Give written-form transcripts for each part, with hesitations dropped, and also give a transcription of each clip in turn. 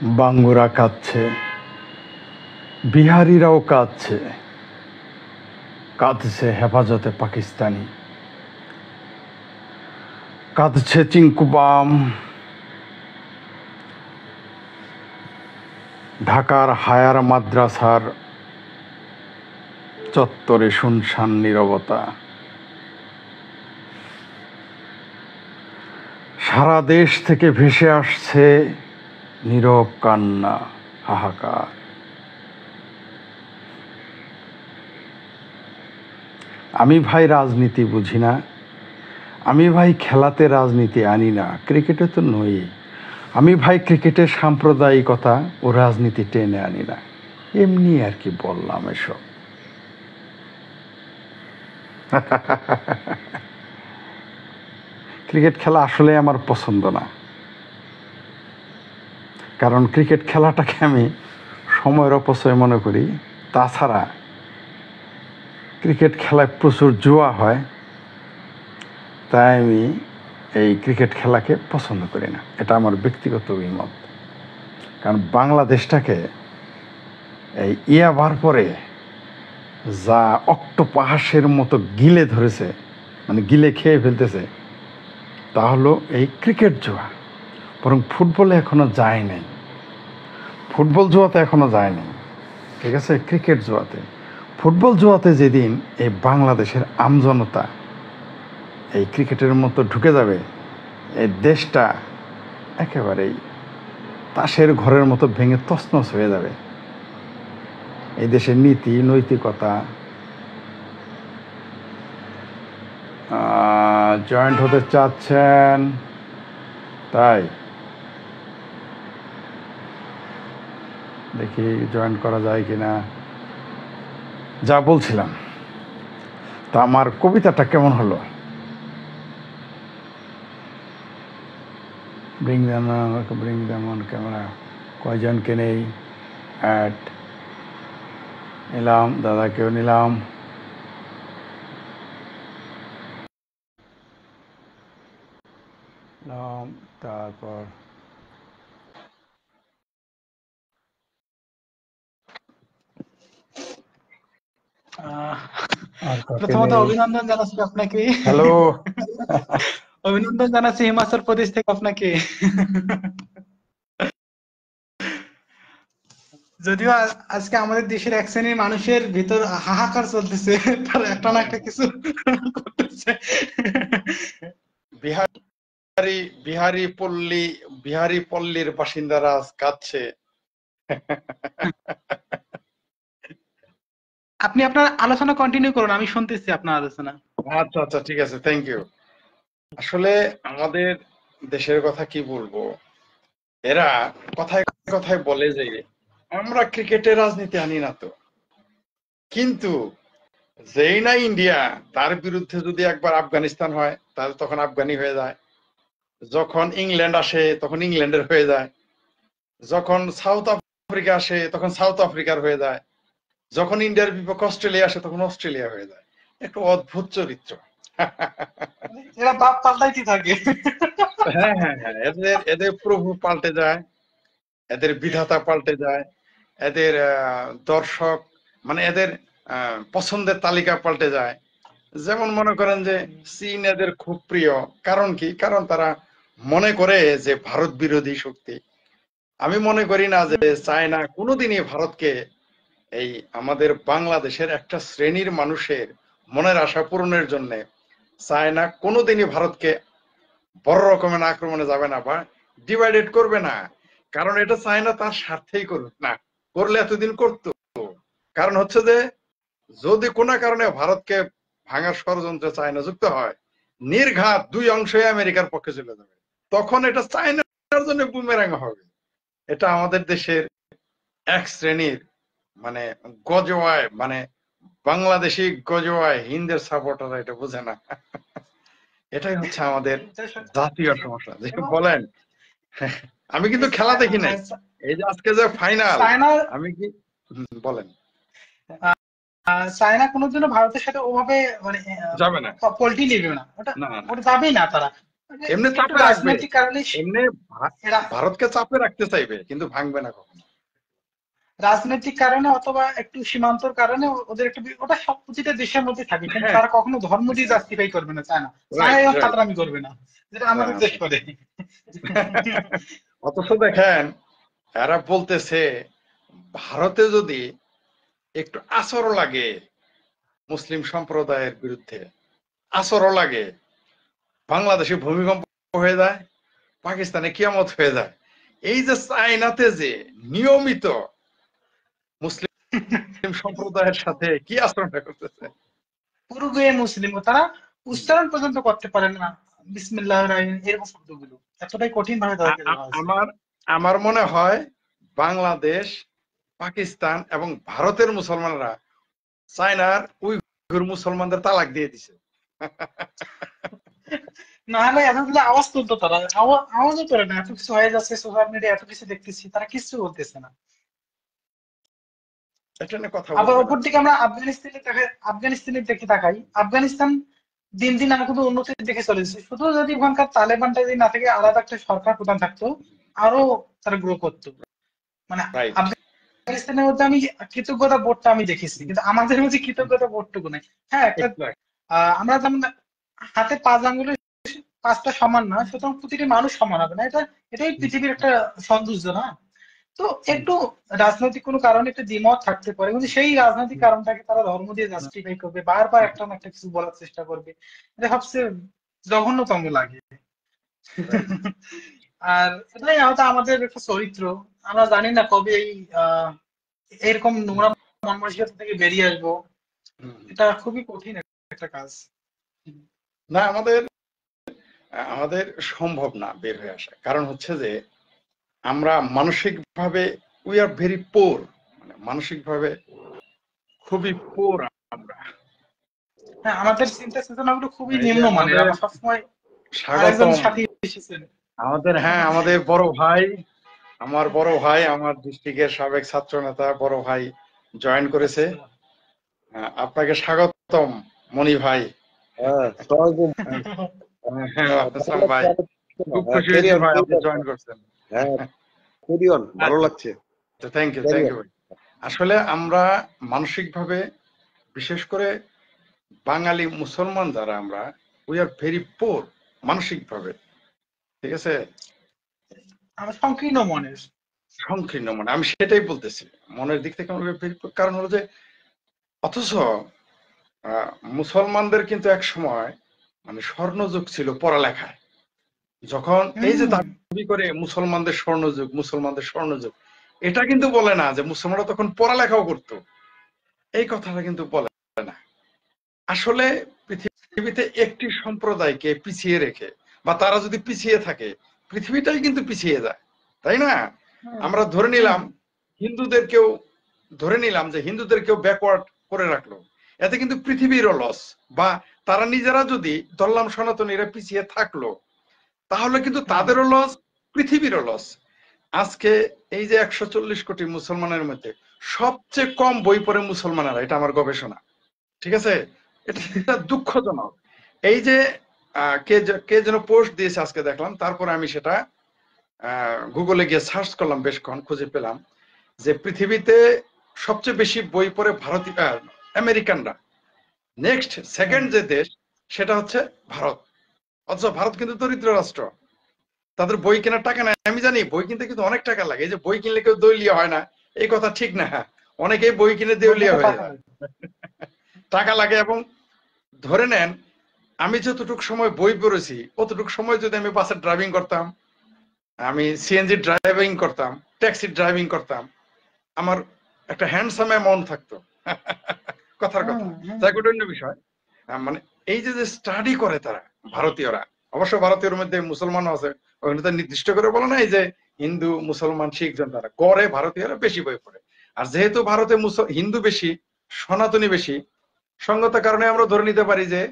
Bangura কাঁদছে, বিহারিরাও কাঁদছে, কাঁদছে হেফাজতে পাকিস্তানি, কাঁদছে চিঙ্কুবাম, ঢাকার হায়ার মাদ্রাসার চত্বরে শুনশান নীরবতা। সারা দেশ থেকে ভেসে আসছে নীরব কান্না, হাহাকার। আমি ভাই রাজনীতি বুঝি না, আমি ভাই খেলাতে রাজনীতি আনি না, ক্রিকেটে তো নই। আমি ভাই ক্রিকেটের সাম্প্রদায়িকতা ও রাজনীতি টেনে আনি না, এমনি আর কি বললাম এসব। ক্রিকেট খেলা আসলে আমার পছন্দ না, কারণ ক্রিকেট খেলাটাকে আমি সময়ের অপচয় মনে করি। তাছাড়া ক্রিকেট খেলায় প্রচুর জুয়া হয়, তাই আমি এই ক্রিকেট খেলাকে পছন্দ করি না। এটা আমার ব্যক্তিগত অভিমত। কারণ বাংলাদেশটাকে এই ইয়াবার পরে যা অক্টোপাসের মতো গিলে ধরেছে, মানে গিলে খেয়ে ফেলতেছে, তা হলো এই ক্রিকেট জুয়া। বরং ফুটবলে এখনো যায় নাই, ফুটবল জুয়াতে এখনো যায় নাই, ঠিক আছে? ক্রিকেট জুয়াতে, ফুটবল জুয়াতে যেদিন এই বাংলাদেশের আমজনতা এই ক্রিকেটের মতো ঢুকে যাবে, এই দেশটা একেবারেই তাসের ঘরের মতো ভেঙে তছনছ হয়ে যাবে। এই দেশের নীতি নৈতিকতা, জয়েন্ট হতে চাচ্ছেন, তাই দেখি জয়েন করা যায় কিনা। যা বলছিলাম, তা আমার কবিতাটা কেমন হলো? Bring them on camera. কয়জনকে নেই? অ্যাড নিলাম, দাদাকেও নিলাম। তারপর প্রথমত অভিনন্দন জানাচ্ছি আপনাকে। হ্যালো, অভিনন্দন জানাচ্ছি হিমাচল প্রদেশ থেকে আপনাকে। যদিও আজকে আমাদের দেশের এক শ্রেণীর মানুষের ভিতর হাহাকার চলতেছে, তারা একটা না একটা কিছু করতেছে। বিহারি পল্লীর বাসিন্দারা কাঁদছে। আপনি আপনার আলোচনা কন্টিনিউ করুন, আমি শুনতেছি আপনার আলোচনা। আচ্ছা আচ্ছা, ঠিক আছে, থ্যাংক ইউ। আসলে আমাদের দেশের কথা কি বলবো, এরা কথায় কথায় বলে যে আমরা ক্রিকেটের রাজনীতি আনি না তো, কিন্তু যেই না ইন্ডিয়া, তার বিরুদ্ধে যদি একবার আফগানিস্তান হয় তাহলে তখন আফগানি হয়ে যায়, যখন ইংল্যান্ড আসে তখন ইংল্যান্ডের হয়ে যায়, যখন সাউথ আফ্রিকা আসে তখন সাউথ আফ্রিকার হয়ে যায়, যখন ইন্ডিয়ার বিপক্ষে অস্ট্রেলিয়া আসে তখন অস্ট্রেলিয়া হয়ে যায়। একটা অদ্ভুত চরিত্র। এরা বাপ পাল্টাইতে থাকে। হ্যাঁ হ্যাঁ হ্যাঁ, এদের এদের প্রভু পাল্টে যায়, এদের বিধাতা পাল্টে যায়, এদের দর্শক, মানে এদের পছন্দের তালিকা পাল্টে যায়। যেমন মনে করেন যে চীন এদের খুব প্রিয়, কারণ কি? কারণ তারা মনে করে যে ভারত বিরোধী শক্তি। আমি মনে করি না যে চায়না কোনোদিনই ভারতকে, এই আমাদের বাংলাদেশের একটা শ্রেণীর মানুষের মনের আশা পূরণের জন্য চায়না কোনোদিনই ভারতকে বড় রকমের আক্রমণে যাবে না বা ডিভাইডেড করবে না। কারণ এটা চায়না তার স্বার্থেই করবে না, করলে এতদিন করতো। কারণ হচ্ছে যে যদি কোনো কারণে ভারতকে ভাঙার ষড়যন্ত্রে চায়না যুক্ত হয়, নির্ঘাত দুই অংশই আমেরিকার পক্ষে চলে যাবে, তখন এটা চায়নার জন্য বুমেরাং হবে। এটা আমাদের দেশের এক শ্রেণীর মানে গজওয়ায়, মানে বাংলাদেশি গজওয়ায় হিন্দের সাপোর্টাররা এটা বোঝে না। এটাই হচ্ছে আমাদের জাতীয় সমস্যা। যে বলেন, আমি কিন্তু খেলা দেখি নাই, এই যে আজকে যে ফাইনাল, আমি কি বলেন, চায়না কোনোদিনও ভারতের সাথে ওভাবে মানে যাবে না, পোল্টি নেবে না, ওটা ওটা যাবেই না তারা। মানে এমনি একটু চাপে রাখবে, রাজনৈতিক কারণে এমনি এরা ভারতকে চাপে রাখতে চাইবে, কিন্তু ভাঙবে না কখনো। রাজনৈতিক কারণে অথবা একটু সীমান্তর কারণে ওদের একটু ওটা সব প্রতিটা দেশের মধ্যে থাকে, কিন্তু হ্যাঁ, তারা কখনো ধর্ম দিয়ে জাস্টিফাই করবে না, চায় না, চায় রাইট এবং রাইট। খাতরামি করবে না, যেটা আমাদের দেশ করে। অথচ দেখেন এরা বলতেছে ভারতে যদি একটু আচরও লাগে মুসলিম সম্প্রদায়ের বিরুদ্ধে, আচরও লাগে, বাংলাদেশে ভূমিকম্প হয়ে যায়, পাকিস্তানে কিয়ামত হয়ে যায়। এই যে চায়নাতে যে নিয়মিত মুসলিম সম্প্রদায়ের সাথে কি আচরণটা করতেছে। উরুগুয়ে মুসলিম, তারা উচ্চারণ পর্যন্ত করতে পারে না বিসমিল্লাহির রহমানির রহিম এরকম শব্দগুলো, এতটাই কঠিন ভাবে তাদেরকে দেওয়া হয়েছে। আমার আমার মনে হয় বাংলাদেশ, পাকিস্তান এবং ভারতের মুসলমানরা চায়নার উইঘুর মুসলমানদের তালাক দিয়ে দিছে। না হলে এতগুলো আওয়াজ তুলতো তারা, আওয়াজও করে না, এত কিছু হয়ে যাচ্ছে সোশ্যাল মিডিয়া, এত কিছু দেখতেছি, তারা কিছু বলতেছে না। এটা নিয়ে কথা আবার বলবে না। অপর দিকে আমরা আফগানিস্তানের দিকে তাকাই, আফগানিস্তান দিন দিন আমাকে তো উন্নতির দিকে চলেছে, শুধু যদি ওখানকার তালেবানটা যদি না থেকে আলাদা একটা সরকার প্রধান থাকতো, আরো তারা গ্রো করতো। মানে রাইট। আফগানিস্তানের মধ্যে আমি কৃতজ্ঞতা বোধটা আমি দেখেছি, কিন্তু আমাদের মধ্যে কৃতজ্ঞতা বোধটুকু নাই। হ্যাঁ, একটা আমরা যেমন হাতে 5 আঙ্গুলের 5টা সমান না, সুতরাং প্রতিটি মানুষ সমান হবে না, এটাই পৃথিবীর একটা সৌন্দর্য না? তো একটু রাজনৈতিক কোনো কারণে একটা দ্বিমত থাকতে পারে, কিন্তু সেই রাজনৈতিক কারণটাকে তারা ধর্ম দিয়ে জাস্টিফাই করবে, বারবার একটা না একটা কিছু বলার চেষ্টা করবে, এটা সবচেয়ে জঘন্যতম লাগে। রাইট। আর এটাই হয়তো আমাদের একটা চরিত্র, আমরা জানি না কবে এই এরকম নোংরা মন মানসিকতা থেকে বেরিয়ে আসবো। এটা খুবই কঠিন একটা কাজ। না, আমাদের আমাদের সম্ভব না বের হয়ে আসা, কারণ হচ্ছে যে আমরা মানসিকভাবে উই আর ভেরি পোর, মানে মানসিকভাবে খুবই পোর আমরা। হ্যাঁ, আমাদের চিন্তা চেতনা গুলো খুবই এই যে নিম্নমানের, আমাদের আমরা সবসময় আরেকজন স্বাগতম, সাথী এসেছেন। আমাদের, হ্যাঁ, আমাদের বড় ভাই, আমার বড় ভাই, আমার ডিস্ট্রিক্টের সাবেক ছাত্র নেতা বড় ভাই জয়েন করেছে। আচ্ছা। আপনাকে স্বাগতম মনি ভাই। হ্যাঁ, সালামালাইকুম। হ্যাঁ, আসসালাম ভালো ভাই, লাগছে আলোচনা। খুব হ্যাঁ, খুশি ক্যারি হয়েছি অন, ভাই ক্যারি আপনি অন। জয়েন করছেন। হ্যাঁ, ক্যারি অন, ভালো আচ্ছা, লাগছে। থ্যাংক ইউ ক্যারি থ্যাংক অন। ইউ ভাই। আসলে আমরা মানসিকভাবে, বিশেষ করে বাঙালি মুসলমান যারা আমরা, উই আর ভেরি পোর মানসিকভাবে, ঠিক আছে, আমরা সংকীর্ণ মনের। সংকীর্ণ, মানে আমি সেটাই বলতেছি, মনের দিক থেকে আমরা very poor। কারণ হলো যে অথচ মুসলমানদের কিন্তু এক সময় মানে স্বর্ণযুগ ছিল পড়ালেখায়। যখন এই যে হুম। দাবি করে মুসলমানদের স্বর্ণযুগ, মুসলমানদের স্বর্ণযুগ, এটা কিন্তু বলে না যে মুসলমানরা তখন পড়ালেখাও করতো, এই কথাটা কিন্তু বলে না। আসলে পৃথিবীতে একটি সম্প্রদায়কে পিছিয়ে রেখে, বা তারা যদি পিছিয়ে থাকে, পৃথিবীটাই কিন্তু পিছিয়ে যায়, তাই না? হুম। আমরা ধরে হুম। নিলাম হিন্দুদেরকেও, ধরে নিলাম যে হিন্দুদেরকেও ব্যাকওয়ার্ড করে রাখলো, এতে কিন্তু পৃথিবীরও লস। বা তারা নিজেরা যদি ধরলাম সনাতনীরা পিছিয়ে থাকলো, তাহলে কিন্তু হুম। তাদেরও লস, পৃথিবীরও লস। আজকে এই যে 140 কোটি মুসলমানের মধ্যে সবচেয়ে কম বই পড়ে মুসলমানেরা, এটা আমার গবেষণা, ঠিক আছে? এটা দুঃখজনক। এই যে কে যেন পোস্ট দিয়েছে আজকে দেখলাম, তারপরে আমি সেটা গুগলে গিয়ে সার্চ করলাম, বেশক্ষণ খুঁজে পেলাম যে পৃথিবীতে সবচেয়ে বেশি বই পড়ে ভারতীয় আমেরিকানরা, নেক্সট হুম। সেকেন্ড যে দেশ সেটা হচ্ছে ভারত। অথচ ভারত কিন্তু দরিদ্র রাষ্ট্র, তাদের বই কেনার টাকা নাই। আমি জানি বই কিনতে কিন্তু অনেক টাকা লাগে, এই যে বই কিনলে কেউ দেউলিয়া হয় না এই কথা ঠিক না। অনেকেই বই কিনে মোট দেউলিয়া কথা হয়ে টাকা যায়, লাগে। টাকা লাগে। এবং ধরে নেন আমি যতটুকু সময় বই পড়েছি, অতটুকু সময় যদি আমি বাসে ড্রাইভিং করতাম, আমি সিএনজি ড্রাইভিং করতাম, ট্যাক্সি ড্রাইভিং করতাম, আমার একটা হ্যান্ডসাম অ্যামাউন্ট থাকতো। কথার হুম। কথা, হুম। যাক ওটা অন্য বিষয়। মানে এই যে যে স্টাডি করে তারা, ভারতীয়রা, অবশ্য ভারতীয়র মধ্যে মুসলমানও আছে, ওখানে তো নির্দিষ্ট করে বলে নাই যে হিন্দু মুসলমান শিখ জন, তারা করে ভারতীয়রা বেশি বই পড়ে। আর যেহেতু ভারতে হিন্দু বেশি, সনাতনী বেশি, সঙ্গত কারণে আমরা ধরে নিতে পারি যে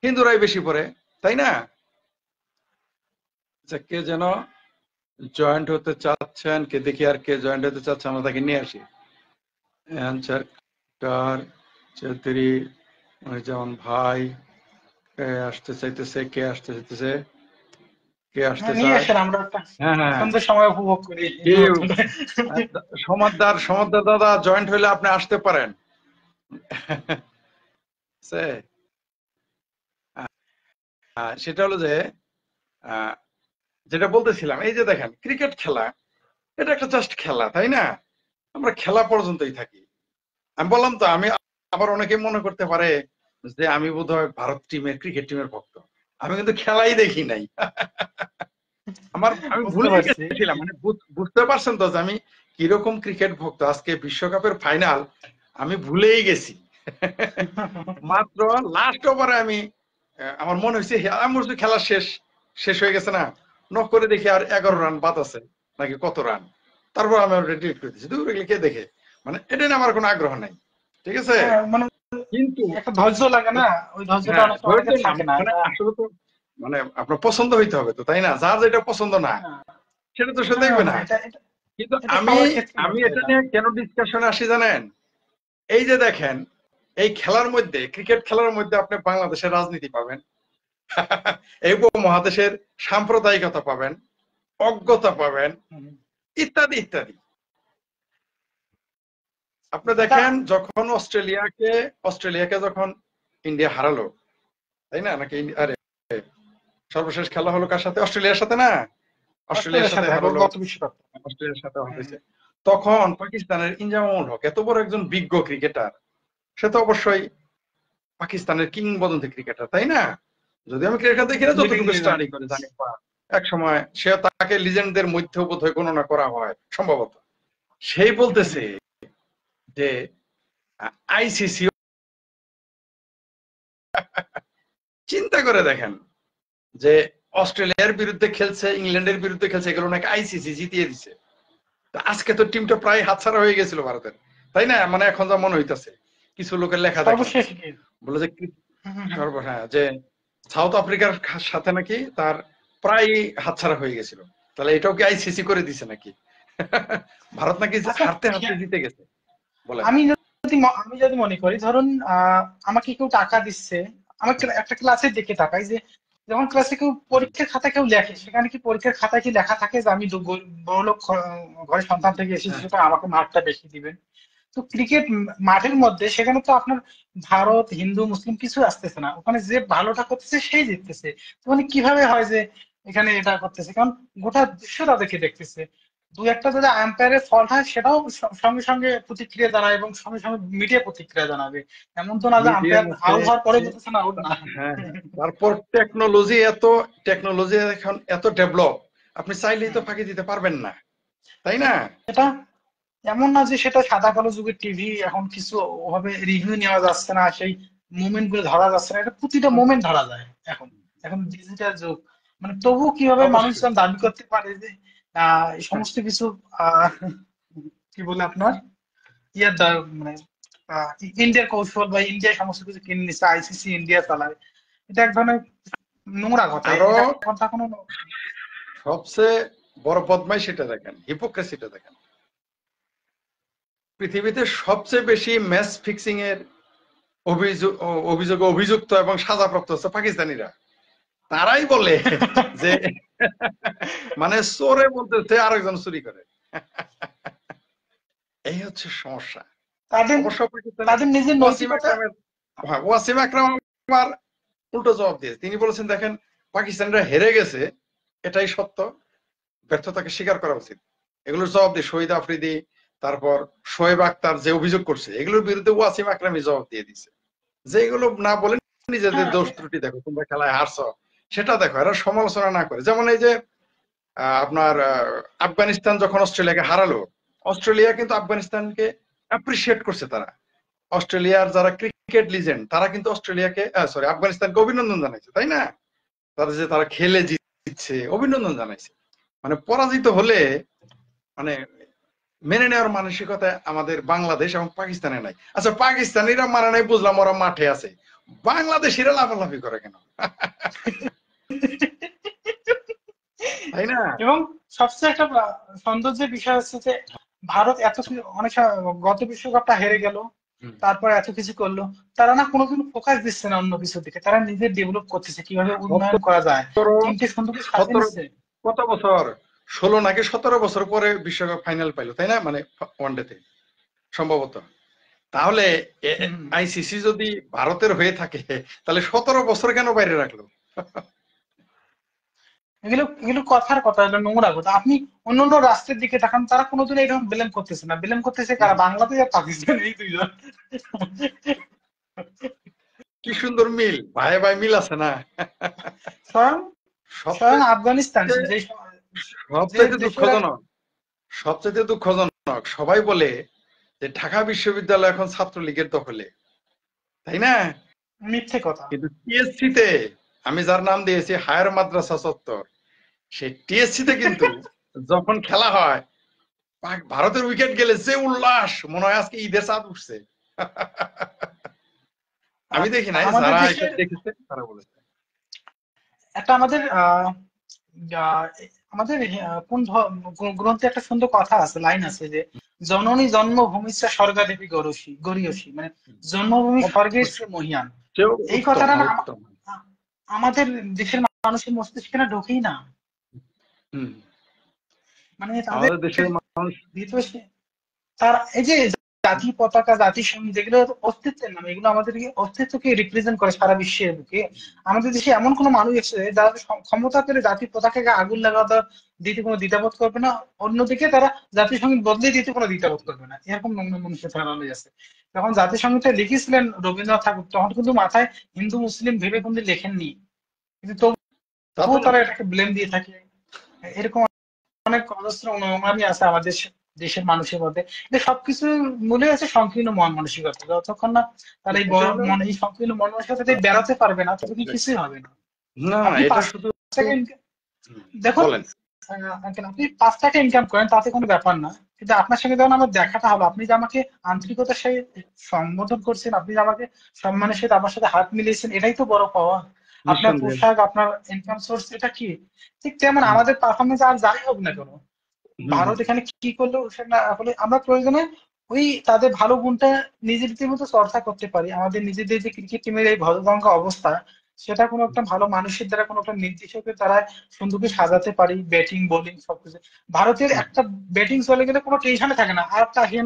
হিন্দুরাই বেশি পড়ে, তাই না? আচ্ছা, কে যেন জয়েন্ট হতে চাচ্ছেন, কে দেখি, আর কে জয়েন্ট হতে চাচ্ছে, আমরা তাকে নিয়ে আসি। অ্যান্সার কার চৌধুরী, যেমন ভাই, কে আসতে চাইতেছে, কে আসতে চাইতেছে, কে আসতে নিয়ে চায়? আসেন, আমরা একটা হ্যাঁ হ্যাঁ হ্যাঁ। সুন্দর সময় উপভোগ করি। কেউ সমাদদার সমাদদার দাদা জয়েন্ট হইলে আপনি আসতে পারেন। সে, সেটা হলো যে আহ, যেটা বলতেছিলাম, এই যে দেখেন ক্রিকেট খেলা, এটা একটা জাস্ট খেলা, তাই না? আমরা খেলা পর্যন্তই থাকি। আমি বললাম তো, আমি আবার অনেকে মনে করতে পারে যে আমি বোধহয় ভারত টিমের ক্রিকেট টিমের ভক্ত। আমি কিন্তু খেলাই দেখি নাই। আমি বুঝতে ভুলেই পারছি। গেছিলাম, মানে বুঝতে পারছেন তো যে আমি কিরকম ক্রিকেট ভক্ত। আজকে বিশ্বকাপের ফাইনাল আমি ভুলেই গেছি। মাত্র লাস্ট ওভারে আমি আমার মনে হয়েছে আমি বলছি খেলা শেষ, শেষ হয়ে গেছে না, নক করে দেখি আর 11 রান বাদ আছে নাকি কত রান। তারপর আমি ডিলিট করে দিচ্ছি, দূর এগুলো কে দেখে। মানে এটা নিয়ে আমার কোনো আগ্রহ নাই, ঠিক আছে। হ্যাঁ, মানে কিন্তু একটা ধৈর্য লাগে না, ওই ধৈর্যটা হ্যাঁ, অনেক ধৈর্য অনেকের না, থাকে না মানে এটা। আসলে তো মানে আপনার পছন্দ হইতে হবে তো, তাই না? যার যেটা পছন্দ না হ্যাঁ সেটা তো সে হ্যাঁ দেখবে না। হ্যাঁ, এটা এটা কিন্তু এটা আমি সবার ক্ষেত্রে আমি ঘটে এটা এটা। নিয়ে কেন ডিসকাশনে আসি জানেন? এই যে দেখেন, এই খেলার মধ্যে, ক্রিকেট খেলার মধ্যে আপনি বাংলাদেশের রাজনীতি পাবেন, এই উপমহাদেশের সাম্প্রদায়িকতা পাবেন, অজ্ঞতা পাবেন, হুম। ইত্যাদি ইত্যাদি। আপনি এটা দেখেন যখন অস্ট্রেলিয়াকে যখন ইন্ডিয়া হারালো, তাই না? নাকি আরে সর্বশেষ খেলা হলো কার সাথে? অস্ট্রেলিয়ার সাথে না? অস্ট্রেলিয়ার অস্ট্রেলিয়ার সাথে সাথে হারালো, গত বিশ্বকাপ। অস্ট্রেলিয়ার সাথে হুম। হয়েছে। তখন পাকিস্তানের ইনজামামুল হক, এত বড় একজন বিজ্ঞ ক্রিকেটার, সে তো অবশ্যই পাকিস্তানের কিংবদন্তি ক্রিকেটার, তাই না? যদি আমি ক্রিকেট দেখি না, লিডিং যতটুকু লিজেন্ড। স্টাডি করে জানি, এক সময় সে তাকে লিজেন্ডদের মধ্যেও বোধহয় গণনা করা হয় সম্ভবত। সেই বলতেছে যে আইসিসি, চিন্তা করে দেখেন যে অস্ট্রেলিয়ার বিরুদ্ধে খেলছে, ইংল্যান্ডের বিরুদ্ধে খেলছে, এগুলো নাকি আইসিসি জিতিয়ে দিছে। আজকে তো টিমটা প্রায় হাতছাড়া হয়ে গেছিল ভারতের, তাই না? মানে এখন যা মনে হইতাছে, কিছু লোকের লেখা দেখলাম সর্বশেষ কি? বলে যে হুম, হুম, হুম। হ্যাঁ, যে সাউথ আফ্রিকার সাথে নাকি তার প্রায় হাতছাড়া হয়ে গেছিল। তাহলে এটাও কি আইসিসি করে দিছে নাকি? ভারত নাকি আচ্ছা, হারতে হারতে জিতে গেছে, বলেন। আমি যদি মনে করি, ধরুন আমাকে কেউ টাকা দিচ্ছে, আমার একটা ক্লাসে দেখে তাকাই যে যখন ক্লাসে কেউ পরীক্ষার খাতা কেউ লেখে, সেখানে কি পরীক্ষার খাতায় কি লেখা থাকে যে আমি বড়লোক ঘরের সন্তান থেকে এসেছি, হ্যাঁ, সুতরাং আমাকে মার্কটা বেশি দিবেন? তো ক্রিকেট মাঠের মধ্যে সেখানে তো আপনার ভারত হিন্দু মুসলিম কিছু আসতেছে না, ওখানে যে ভালোটা করতেছে সেই জিততেছে। তো মানে কিভাবে হয় যে এখানে এটা করতেছে? কারণ গোটা বিশ্ব তাদেরকে দেখতেছে। দু একটা যদি আম্পায়ারের ফল্ট হয়, সেটাও সঙ্গে সঙ্গে প্রতিক্রিয়া জানায় এবং সঙ্গে সঙ্গে মিডিয়া প্রতিক্রিয়া জানাবে। এমন তো না যে মিডিয়া আম্পায়ার আছে। আউট হওয়ার পরে বলতেছে না আউট না। হ্যাঁ হ্যাঁ। তারপর টেকনোলজি এখন এত ডেভেলপ, আপনি চাইলেই তো ফাঁকি দিতে পারবেন না, তাই না? এটা এমন না যে সেটা সাদা কালো যুগের টিভি, এখন কিছু ওভাবে রিভিউ নেওয়া যাচ্ছে না, সেই মুভমেন্ট গুলো ধরা যাচ্ছে না, এটা প্রতিটা মুভমেন্ট ধরা যায় এখন। এখন ডিজিটাল যুগ, মানে তবু কিভাবে অবশ্যই। মানুষজন দাবি করতে পারে যে এই সমস্ত কিছু কি বলে আপনার মানে ইন্ডিয়ার কৌশল বা ইন্ডিয়া সমস্ত কিছু কিনে নিচ্ছে, আইসিসি ইন্ডিয়া চালায়, এটা এক ধরনের নোংরা কথা। আরো এটা কথা কোনো সবচেয়ে বড় বদমাই সেটা দেখেন, হিপোক্রেসিটা দেখেন। পৃথিবীতে সবচেয়ে বেশি ম্যাচ ফিক্সিং এর অভিযুক্ত এবং সাজাপ্রাপ্ত হচ্ছে পাকিস্তানিরা। তারাই বলে যে মানে চোরে বলতেছে আরেকজন চুরি করে। এই হচ্ছে সমস্যা। তাদের অবশ্য পাকিস্তানের তাদের নিজের ওয়াসিম নৈতিকতা। আকরামের, হ্যাঁ, ওয়াসিম আকরাম আবার উল্টো জবাব দিয়েছে। তিনি বলেছেন দেখেন, পাকিস্তানিরা হেরে গেছে, এটাই সত্য, ব্যর্থতাকে স্বীকার করা উচিত। এগুলোর জবাব দিয়ে শহীদ আফ্রিদি, তারপর শোয়েব আক্তার যে অভিযোগ করছে, এগুলোর বিরুদ্ধে ওয়াসিম আকরামই জবাব দিয়ে দিছে যে এগুলো না বলে নিজেদের হ্যাঁ, দোষ ত্রুটি দেখো, তোমরা খেলায় হারছো সেটা দেখো, এরা সমালোচনা না করে। যেমন এই যে আপনার আফগানিস্তান যখন অস্ট্রেলিয়াকে হারালো, অস্ট্রেলিয়া কিন্তু আফগানিস্তানকে অ্যাপ্রিসিয়েট করছে। তারা অস্ট্রেলিয়ার যারা ক্রিকেট লিজেন্ড, তারা কিন্তু অস্ট্রেলিয়াকে সরি আফগানিস্তানকে অভিনন্দন জানাইছে, তাই না? তারা যে তারা খেলে জিতছে, অভিনন্দন জানাইছে। মানে পরাজিত হলে মানে মেনে নেওয়ার মানসিকতা আমাদের বাংলাদেশ এবং পাকিস্তানে নাই। আচ্ছা, পাকিস্তানিরা মানে নাই বুঝলাম, ওরা মাঠে আছে, বাংলাদেশিরা লাফালাফি করে কেন? তাই না? এবং সবচেয়ে একটা সৌন্দর্যের বিষয় হচ্ছে যে ভারত অনেক সময় গত বিশ্বকাপটা হেরে গেল, হুম। তারপর এত কিছু করলো, তারা না কোনোদিন ফোকাস দিচ্ছে না অন্য কিছুর দিকে, তারা নিজে ডেভেলপ করতেছে কিভাবে উন্নয়ন করা যায়, 17 তিনটে সুন্দর করে সাজিয়ে 17 নিচ্ছে। কত বছর, 16 নাকি 17 বছর পরে বিশ্বকাপ ফাইনাল পাইলো, তাই না? মানে ওয়ানডেতে সম্ভবত। তাহলে হম। আইসিসি যদি ভারতের হয়ে থাকে, তাহলে 17 বছর কেন বাইরে রাখলো? এগুলো এগুলো কথার কথা, এগুলো নোংরা কথা। আপনি অন্য অন্য রাষ্ট্রের দিকে তাকান, তারা কোনোদিন এরকম ব্লেম করতেছে না, ব্লেম করতেছে কারা? বাংলাদেশ আর পাকিস্তান, এই দুইজন। কি সুন্দর মিল, ভাই ভাই মিল আছে না? স্বয়ং স্বয়ং সবচেয়ে আফগানিস্তান যে যে সবচেয়ে দেশের দুঃখজনক, সবচেয়ে দুঃখজনক, সবাই বলে যে ঢাকা বিশ্ববিদ্যালয় এখন ছাত্রলীগের দখলে, তাই না? মিথ্যে কথা। কিন্তু টিএসসি তে, আমি যার নাম দিয়েছি হায়ার মাদ্রাসা চত্বর, সেই টিএসসি তে কিন্তু যখন খেলা হয়, ভারতের উইকেট গেলে যে উল্লাস, মনে হয় আজকে ঈদের চাঁদ উঠছে। আমি দেখি নাই, আমাদের যারা এটা দেশের দেখেছে তারা বলেছে। একটা আমাদের আহ, আমাদের কোন গ্রন্থে একটা সুন্দর কথা আছে, লাইন আছে যে জননী জন্মভূমিশ্চ স্বর্গাদেবী গরীয়সী, মানে জন্মভূমি স্বর্গের চেয়ে মহিয়ান। সেও এই উত্তম, কথাটা না উত্তম। আমাদের দেশের মানুষের মস্তিষ্কে না ঢোকেই না। হুম। মানে তাদের আমাদের দেশের মানুষ, ভিতরে তার এই যে জাতীয় পতাকা, জাতির সঙ্গীত, যেগুলো অস্তিত্বের নাম, এগুলো আমাদের অস্তিত্বকে রিপ্রেজেন্ট করে সারা বিশ্বের বুকে। আমাদের দেশে এমন কোনো মানুষ আছে যারা ক্ষমতা পেলে জাতির পতাকাকে আগুন লাগাতে দিতে কোনো দ্বিধাবোধ করবে না, অন্যদিকে তারা জাতীয় সঙ্গীত বদলে দিতে কোনো দ্বিধাবোধ করবে না, এরকম নোংরা মানুষের তারা মানুষ আছে। যখন জাতীয় সঙ্গীতটা লিখেছিলেন রবীন্দ্রনাথ ঠাকুর, তখন কিন্তু মাথায় হিন্দু মুসলিম ভেবে কিন্তু লেখেননি, কিন্তু তা তবুও তো তারা এটাকে ব্লেম দিয়ে থাকে। এরকম অনেক অজস্র নোংরামি আছে আমাদের দেশের মানুষের মধ্যে। কিন্তু সবকিছু মূলে আছে সংকীর্ণ মন মানসিকতা। যতক্ষণ না তার এই এটা হলো, মনে এই সংকীর্ণ মন মানসিকতা থেকে বেরোতে পারবে না, ততদিন কিছুই হবে না। না আপনি এটা পাঁচ শুধু, টাকা দেখুন, বলেন। uncle, আপনি 5 টাকা ইনকাম করেন, তাতে কোনো ব্যাপার না, কিন্তু আপনার সঙ্গে যখন আমার দেখাটা হলো, আপনি যে আমাকে আন্তরিকতার সাথে সম্বোধন করছেন, আপনি যে আমাকে সম্মানের সাথে আমার সাথে হাত মিলিয়েছেন, এটাই তো বড় পাওয়া। আপনার নিঃসন্দেহে। পোশাক, আপনার ইনকাম সোর্স, এটা কি? ঠিক তেমন আমাদের পারফরমেন্স আর যাই হোক না কেন, হুম। ভারত এখানে কি করলো সেটা না হলে আমরা প্রয়োজনে ওই তাদের ভালো গুণটা নিজেদের মতো চর্চা করতে পারি। আমাদের নিজেদের যে ক্রিকেট টিমের এই ভয়ঙ্কর অবস্থা, সেটা কোনো একটা ভালো মানুষের দ্বারা, কোনো একটা নির্দেশকের দ্বারা সুন্দরকে সাজাতে পারি, ব্যাটিং বোলিং সবকিছু। ভারতের হুম। একটা ব্যাটিং চলে গেলে কোনো টেনশনে থাকে না, আর একটা আহিয়ে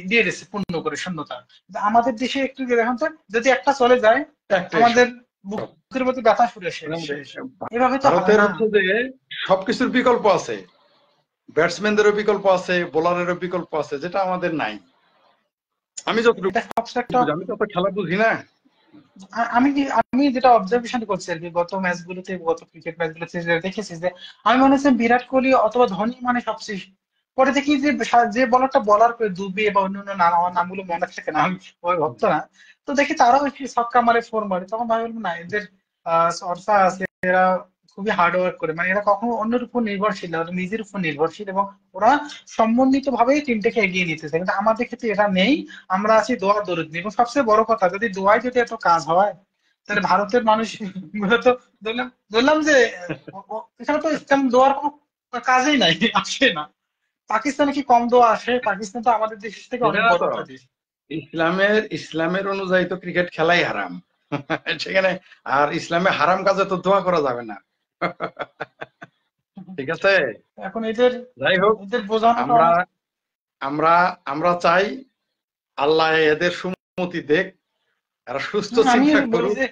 দিয়ে দিচ্ছে পূর্ণ করে শূন্যতা। কিন্তু আমাদের দেশে একটু দেখুন তো, যদি একটা চলে যায়, একটাই সব। আমাদের বুকের মধ্যে ব্যথা শুরু শেষ আমাদের শেষ। এভাবে তো হবে ভারতের না। হচ্ছে যে সবকিছুর বিকল্প আছে, ব্যাটসম্যানদেরও বিকল্প আছে, বোলারেরও বিকল্প আছে, যেটা আমাদের নাই। আমি যতটুকু এটা সবচেয়ে একটা বুঝি, আমি তো অত খেলা বুঝি না। আমি যেটা অবজারভেশন করছি আর কি, গত ম্যাচগুলোতে, গত ক্রিকেট ম্যাচগুলোতে যেটা দেখেছি, যে আমি মনে হচ্ছে বিরাট কোহলি অথবা ধোনি মানে সবচেয়ে পরে দেখি যে যে বলারটা বলার করে দুবে বা অন্যান্য নাম, আমার নামগুলো মনে থাকে না, আমি ওই ভক্ত না। তো দেখি তারাও একটু ছক্কা মারে, ফোর মারে, তখন ভাবলাম না, এদের চর্চা আছে, এরা খুবই হার্ড ওয়ার্ক করে, মানে এরা কখনো অন্যের উপর নির্ভরশীল না, ওরা নিজের উপর নির্ভরশীল, এবং ওরা সমন্বিত ভাবে টিমটাকে এগিয়ে নিতে চায়। কিন্তু আমাদের ক্ষেত্রে এটা নেই, আমরা আছি দোয়া দরুদ নিয়ে। এবং সবচেয়ে বড় কথা, যদি দোয়ায় যদি এত কাজ হয়, তাহলে ভারতের মানুষ মূলত ধরলাম যে এখানে তো ইসলাম দোয়ার কোনো কাজেই নাই, আসে না। পাকিস্তানে কি কম দোয়া আসে? পাকিস্তান তো আমাদের দেশ থেকে এটা অনেক না বড় তো, একটা দেশ। ইসলামের অনুযায়ী তো ক্রিকেট খেলাই হারাম। সেখানে আর ইসলামে হারাম কাজে তো দোয়া করা যাবে না। ঠিক আছে। এখন এদের যাই হোক, এদের বোঝানোটা আমরা অনেক। আমরা আমরা চাই আল্লাহ এদের সুমতি দেখ, এরা সুস্থ আমি চিন্তা বলি করুক, যে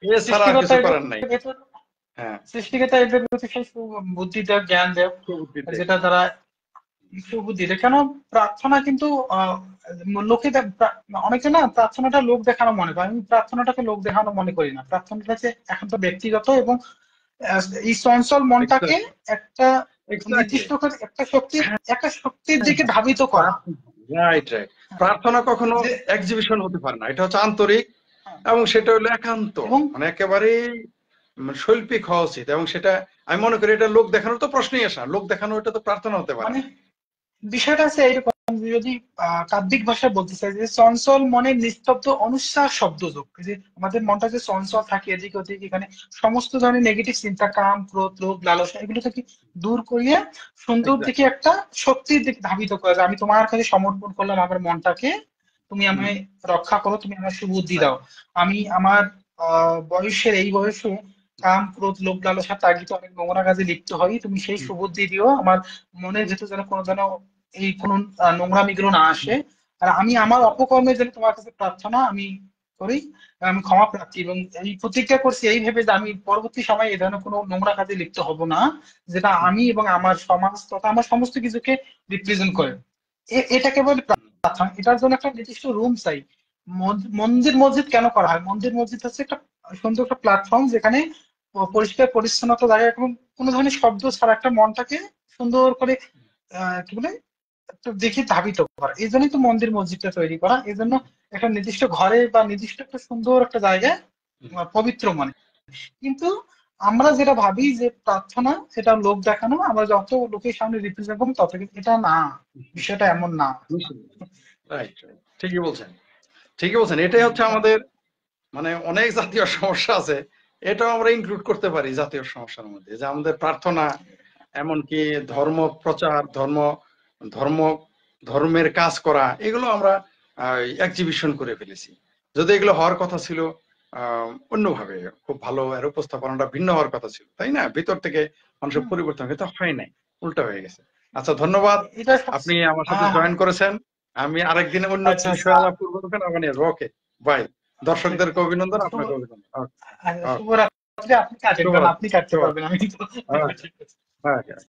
এছাড়া আর সৃষ্টিকর্তা কিছু এদের করার নাই। ভেতর হ্যাঁ, সৃষ্টিকর্তা এদের প্রতি সেই বুদ্ধি দেব, জ্ঞান দেব, সুবুদ্ধি দেখ। যেটা দ্বারা সুবুদ্ধি দেব। কেন প্রার্থনা কিন্তু লোকে অনেকে না প্রার্থনাটা লোক দেখানো মনে করে, আমি প্রার্থনাটাকে লোক দেখানো মনে করি না। প্রার্থনাটা হচ্ছে এখন তো ব্যক্তিগত, এবং এই চঞ্চল মনটাকে এক্স্যাক্টলি, একটা এক্স্যাক্টলি। নির্দিষ্ট একটা শক্তির দিকে ধাবিত করা। Right, right. প্রার্থনা কখনো যে এক্সিবিশন হতে পারে না, এটা হচ্ছে আন্তরিক, এবং সেটা হলো একান্ত, এবং মানে একেবারেই শৈল্পিক হওয়া উচিত। এবং সেটা আমি মনে করি এটা লোক দেখানোর তো প্রশ্নই আসে না, লোক দেখানো এটা তো প্রার্থনা হতে পারে মানে না। বিষয়টা আছে এইরকম, যে যদি কাব্যিক ভাষায় বলতে চাই, যে চঞ্চল মনের নিস্তব্ধ অনুসার শব্দযোগ, যে আমাদের মনটা যে চঞ্চল থাকে এদিক ওদিক, এখানে সমস্ত ধরনের নেগেটিভ চিন্তা, কাম ক্রোধ লোভ লালসা, এগুলো থেকে দূর করিয়ে সুন্দর দিকে এক্স্যাক্টলি। একটা শক্তির দিকে ধাবিত করা যায়। আমি তোমার কাছে সমর্পণ করলাম আমার মনটাকে, তুমি আমায় রক্ষা করো, তুমি আমার সুবুদ্ধি দাও। আমি আমার বয়সের এই বয়সে কাম ক্রোধ লোভ লালসা তাগিদে অনেক নোংরা কাজে লিপ্ত হই, তুমি সেই সুবুদ্ধি দিও, আমার মনের ভেতর যেন কোনো যেন এই কোন নোংরামিগুলো না আসে। আর আমি আমার অপকর্মের জন্য তোমার কাছে প্রার্থনা আমি করি, আমি ক্ষমা প্রার্থী, এবং এই প্রতিজ্ঞা করছি এই ভেবে যে আমি পরবর্তী সময়ে এই ধরনের কোনো নোংরা কাজে লিপ্ত হব না, যেটা আমি এবং আমার সমাজ তথা আমার সমস্ত কিছুকে রিপ্রেজেন্ট করে। এটাকে বলে প্রার্থনা। এটার জন্য একটা নির্দিষ্ট রুম চাই। মন্দির মসজিদ কেন করা হয়? মন্দির মসজিদ হচ্ছে একটা সুন্দর একটা প্ল্যাটফর্ম, যেখানে পরিষ্কার পরিচ্ছন্নতা জায়গায় কোনো ধরনের শব্দ ছাড়া একটা মনটাকে সুন্দর করে কি বলে একটা দেখে ধাবিত করা। এই জন্যই তো মন্দির মসজিদটা তৈরি করা। এই জন্য একটা নির্দিষ্ট ঘরে বা নির্দিষ্ট একটা সুন্দর একটা জায়গায় পবিত্র মনে। কিন্তু আমরা যেটা ভাবি যে প্রার্থনা এটা লোক দেখানো, আমরা যত লোকের সামনে রিপ্রেজেন্ট করবো তত, কিন্তু এটা না, বিষয়টা এমন না। রাইট, ঠিকই বলছেন, ঠিকই বলছেন। এটাই হচ্ছে আমাদের মানে অনেক জাতীয় সমস্যা আছে, এটাও আমরা ইনক্লুড করতে পারি জাতীয় সমস্যার মধ্যে, যে আমাদের প্রার্থনা, এমনকি ধর্ম প্রচার, ধর্ম ধর্মের কাজ করা, এগুলো আমরা এক্সিবিশন করে ফেলেছি। যদি এগুলো হওয়ার কথা ছিল অন্যভাবে, খুব ভালো এর উপস্থাপনাটা ভিন্ন হওয়ার কথা ছিল, তাই না? ভিতর থেকে মানুষের পরিবর্তন, কিন্তু হয় নাই, উল্টা হয়ে গেছে। আচ্ছা, ধন্যবাদ, এটা আপনি আমার সাথে জয়েন করেছেন। আমি আরেকদিন অন্য আচ্ছা বিষয়ে আলাপ করবো, ওকে বাই। দর্শকদেরকে অভিনন্দন, শুভ আপনাকে অভিনন্দন। শুভরাত্রি। আপনি কাটেন, কারণ আপনি কাটতে পারবেন, আমি তো ঠিক আছে। হ্যাঁ।